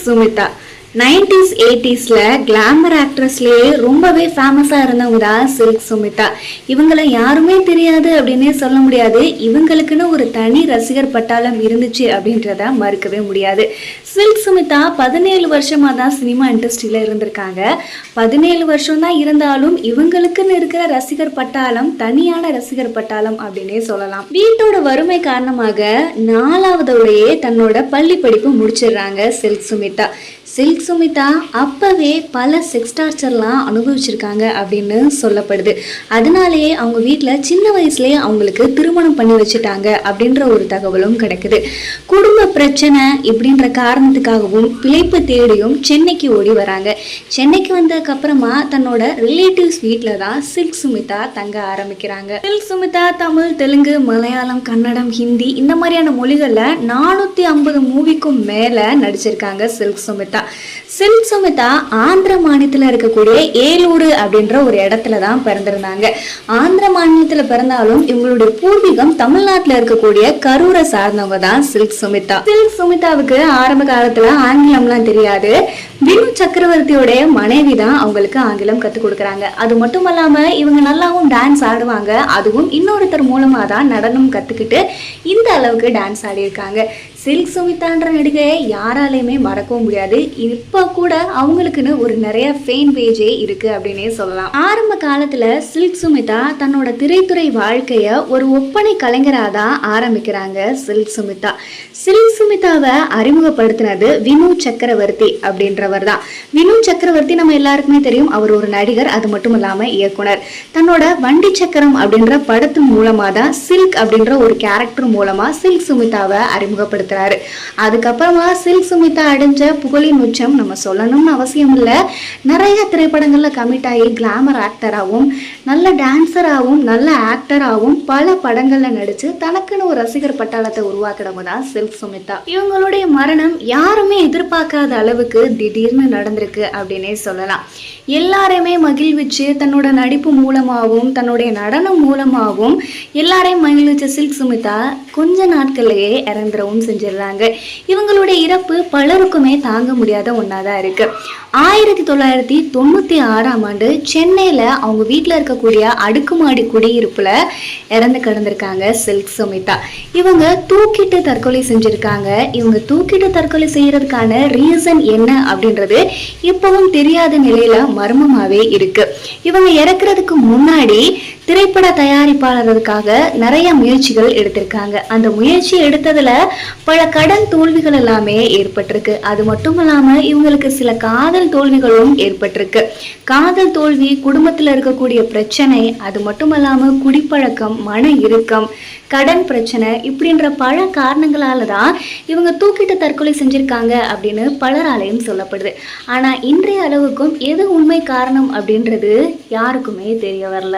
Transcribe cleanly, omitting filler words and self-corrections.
Smitha 90s 80sல glamour ஆக்ட்ரஸ்லேயே ரொம்பவே ஃபேமஸாக இருந்தவங்க தான் சில்க் சுமிதா. இவங்களை யாருமே தெரியாது அப்படின்னே சொல்ல முடியாது. இவங்களுக்குன்னு ஒரு தனி ரசிகர் பட்டாளம் இருந்துச்சு அப்படின்றத மறுக்கவே முடியாது. சில்க் சுமிதா 17 வருஷமாக தான் சினிமா இண்டஸ்ட்ரியில் இருந்திருக்காங்க. 17 வருஷம் தான் இருந்தாலும் இவங்களுக்குன்னு இருக்கிற ரசிகர் பட்டாளம் தனியான ரசிகர் பட்டாளம் அப்படின்னே சொல்லலாம். வீட்டோட வறுமை காரணமாக 4வதோடையே தன்னோட பள்ளி படிப்பு முடிச்சிடுறாங்க சில்க் சுமிதா. சில்க் சுமிதா அப்பவே பல செக்ஸ் டார்ச்சர்லாம் அனுபவிச்சிருக்காங்க அப்படின்னு சொல்லப்படுது. அதனாலேயே அவங்க வீட்டில் சின்ன வயசுலேயே அவங்களுக்கு திருமணம் பண்ணி வச்சுட்டாங்க அப்படின்ற ஒரு தகவலும் கிடைக்குது. குடும்ப பிரச்சனை இப்படின்ற காரணத்துக்காகவும் பிழைப்பு தேடியும் சென்னைக்கு ஓடி வராங்க. சென்னைக்கு வந்ததுக்கப்புறமா தன்னோட ரிலேட்டிவ்ஸ் வீட்டில் தான் சில்க் சுமிதா தங்க ஆரம்பிக்கிறாங்க. சில்க் சுமிதா தமிழ், தெலுங்கு, மலையாளம், கன்னடம், ஹிந்தி இந்த மாதிரியான மொழிகளில் 450 மூவிக்கும் மேலே நடிச்சிருக்காங்க சில்க் சுமிதா. சில்க் சுமிதா ஆந்திர மாநிலத்தில் இருக்கக்கூடிய ஏலூர் அப்படின்ற ஒரு இடத்துல தான் பிறந்திருந்தாங்க. ஆந்திர மாநிலத்தில் பிறந்தாலும் இவங்களுடைய பூர்வீகம் தமிழ்நாட்டில் இருக்கக்கூடிய கரூரை சார்ந்தவங்க தான் சில்க் சுமிதா. சில்க் சுமிதாவுக்கு ஆரம்ப காலத்துல ஆங்கிலம்லாம் தெரியாது. வினு சக்கரவர்த்தியோடைய மனைவி தான் அவங்களுக்கு ஆங்கிலம் கற்றுக் கொடுக்குறாங்க. அது மட்டும் இல்லாம இவங்க நல்லாவும் டான்ஸ் ஆடுவாங்க. அதுவும் இன்னொருத்தர் மூலமா தான் நடனம் கத்துக்கிட்டு இந்த அளவுக்கு டான்ஸ் ஆடி இருக்காங்க. சில்க் சுமிதான்ற நடிகையை யாராலையுமே மறக்கவும் முடியாது. இப்போ கூட அவங்களுக்குன்னு ஒரு நிறைய ஃபேன் பேஜே இருக்கு அப்படின்னே சொல்லலாம். ஆரம்ப காலத்துல சில்க் சுமிதா தன்னோட திரைத்துறை வாழ்க்கைய ஒரு ஒப்பனை கலைஞராக தான் ஆரம்பிக்கிறாங்க. சில்க் சுமிதா சில்க் சுமிதாவை அறிமுகப்படுத்தினது வினு சக்கரவர்த்தி அப்படின்றவர் தான். வினு சக்கரவர்த்தி நம்ம எல்லாருக்குமே தெரியும். அவர் ஒரு நடிகர், அது மட்டும் இல்லாம இயக்குனர். தன்னோட வண்டி சக்கரம் அப்படின்ற படத்து மூலமா தான் சில்க் அப்படின்ற ஒரு கேரக்டர் மூலமா சில்க் சுமிதாவை அறிமுகப்படுத்த. அதுக்கப்புறமா சில்க் சுமிதா அடைஞ்ச புகழின் உச்சம் நம்ம சொல்லணும்னு அவசியம் இல்லை. நிறைய திரைப்படங்கள்ல கமிட் ஆகி கிளாமர் ஆக்டராகவும் நல்ல டான்சராகவும் நல்ல ஆக்டராகவும் பல படங்கள்ல நடிச்சு தனக்குன்னு ஒரு ரசிகர் பட்டாளத்தை உருவாக்குறவங்க தான் சில்க் சுமிதா. இவங்களுடைய மரணம் யாருமே எதிர்பார்க்காத அளவுக்கு திடீர்னு நடந்திருக்கு அப்படின்னே சொல்லலாம். எல்லாரையுமே மகிழ்விச்சு தன்னோட நடிப்பு மூலமாகவும் தன்னுடைய நடனம் மூலமாகவும் எல்லாரையும் மகிழ்விச்ச சில்க் சுமிதா கொஞ்ச நாட்கள்லயே இறந்துடவும் செஞ்சிடறாங்க. இவங்களுடைய இறப்பு பலருக்குமே தாங்க முடியாத ஒன்னாதான் இருக்கு. 1996ஆம் ஆண்டு சென்னையில அவங்க வீட்டில் இருக்கக்கூடிய அடுக்குமாடி குடியிருப்புல இறந்து கிடந்திருக்காங்க சில்க் சுமிதா. இவங்க தூக்கிட்டு தற்கொலை செஞ்சிருக்காங்க. இவங்க தூக்கிட்டு தற்கொலை செய்யறதுக்கான ரீசன் என்ன அப்படின்றது இப்பவும் தெரியாத நிலையில மர்மமாவே இருக்கு. இவங்க இறக்குறதுக்கு முன்னாடி திரைப்பட தயாரிப்பாளர்களுக்காக நிறைய முயற்சிகள் எடுத்திருக்காங்க. அந்த முயற்சி எடுத்ததுல பல கடன் தோல்விகள் எல்லாமே ஏற்பட்டிருக்கு. அது மட்டும் இல்லாம இவங்களுக்கு சில காதல் தோல்விகளும் ஏற்பட்டிருக்கு. காதல் தோல்வி, குடும்பத்துல இருக்கக்கூடிய பிரச்சனை, அது மட்டும் இல்லாம குடிப்பழக்கம், மன இறுக்கம், கடன் பிரச்சனை இப்படின்ற பல காரணங்களால தான் இவங்க தூக்கிட்டு தற்கொலை செஞ்சிருக்காங்க அப்படின்னு பலராலையும் சொல்லப்படுது. ஆனா இன்றைய அளவுக்கும் எது உண்மை காரணம் அப்படின்றது யாருக்குமே தெரிய வரல.